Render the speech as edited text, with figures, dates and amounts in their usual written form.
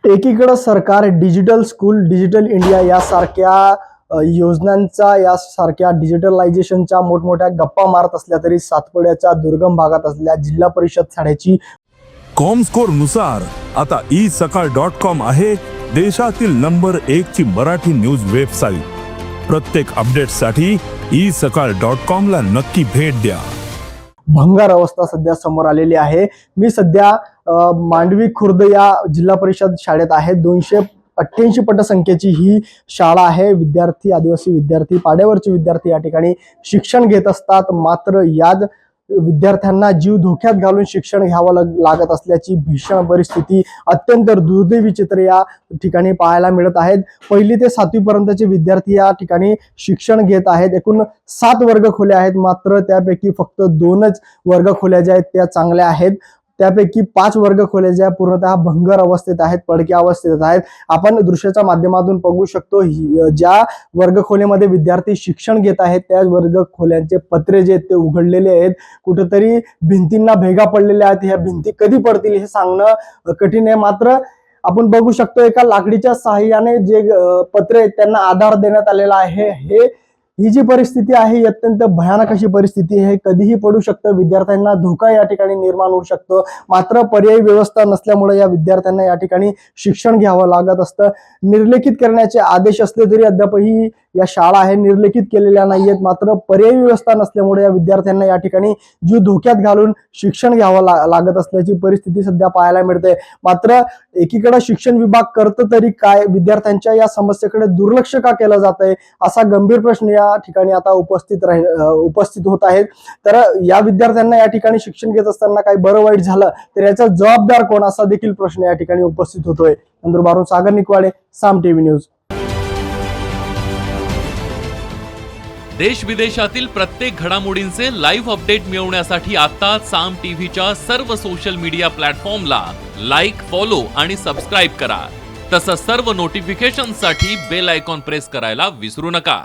एकीकडे सरकार digital school, digital India यासारख्या योजनांचा, यासारख्या डिजिटलायझेशनच्या मोठमोठ्या गप्पा मारत असल्या तरी सातपुड्याच्या दुर्गम भागात असलेल्या जिल्हा परिषद शाळेची कॉमस्कोर नुसार आता isakal.com आहे देशातील नंबर 1 ची मराठी न्यूज वेबसाईट। प्रत्येक अपडेटसाठी isakal.com ला नक्की भेट द्या। भंगार अवस्था सध्या समोर आलेली आहे। मी सध्या मांडवी खुर्द या जिल्हा परिषद शाळेत आहे। 288 पटसंख्येची ही शाळा आहे। विद्यार्थी, आदिवासी विद्यार्थी, पाड्यावरचे विद्यार्थी या ठिकाणी शिक्षण घेत असतात। मात्र याच विद्यार्थ्यांना जीव धोक्यात घालून शिक्षण घ्यावं लागत असल्याची भीषण परिस्थिती, अत्यंत दुर्दैवी चित्र या ठिकाणी पाहायला मिळत आहेत। पहिली ते 7वी पर्यंतचे विद्यार्थी या ठिकाणी शिक्षण घेत आहेत। एकूण 7 वर्ग खोल्या आहेत, मात्र त्यापैकी फक्त 2च वर्ग खोल्या ज्या आहेत त्या चांगल्या आहेत। त्यापैकी 5 वर्ग खोल्या ज्या पूर्णतः भंगार अवस्थेत आहेत, पडक्या अवस्थेत आहेत। आपण दृश्याच्या माध्यमातून बघू शकतो, ज्या वर्ग खोलीमध्ये विद्यार्थी शिक्षण घेत आहेत त्या वर्ग खोल्यांचे पत्रे जे आहेत ते उघडलेले आहेत। कुठेतरी भिंतींना भेगा पडलेल्या आहेत। ह्या भिंती कधी पडतील हे सांगणं कठीण आहे। मात्र आपण बघू शकतो एका लाकडीच्या सहाय्याने जे पत्रे आहेत त्यांना आधार देण्यात आलेला आहे। ही जी परिस्थिती आहे अत्यंत भयानक अशी परिस्थिती आहे। कधीही पडू शकतं, विद्यार्थ्यांना धोका या ठिकाणी निर्माण होऊ शकतो। मात्र पर्यायी व्यवस्था नसल्यामुळे या विद्यार्थ्यांना या ठिकाणी शिक्षण घ्यावं लागत असतं। निर्लेखित करण्याचे आदेश असले तरी अद्यापही या शाळा आहे निर्लेखित केलेल्या नाहीयेत। मात्र पर्यायी व्यवस्था नसल्यामुळे या विद्यार्थ्यांना या ठिकाणी जीव धोक्यात घालून शिक्षण घ्यावं लागत असल्याची परिस्थिती सध्या पाहायला मिळते। मात्र एकीकडे शिक्षण विभाग करतं तरी काय, विद्यार्थ्यांच्या या समस्येकडे दुर्लक्ष का केलं जातंय असा गंभीर प्रश्न या ठिकाणी आता उपस्थित होत आहेत। तर या विद्यार्थ्यांना या ठिकाणी शिक्षण घेत असताना काही बरं वाईट झालं तर याचा जबाबदार कोण असा देखील प्रश्न या ठिकाणी उपस्थित होतोय। नंदुरबारहून सागर निकवाडे, साम टीव्ही न्यूज। देश विदेशातील प्रत्येक घडामोडींचे लाईव्ह अपडेट मिळवण्यासाठी आता साम टीव्हीच्या सर्व सोशल मीडिया प्लॅटफॉर्मला लाईक, फॉलो आणि सबस्क्राईब करा। तसंच सर्व नोटिफिकेशनसाठी बेल आयकॉन प्रेस करायला विसरू नका।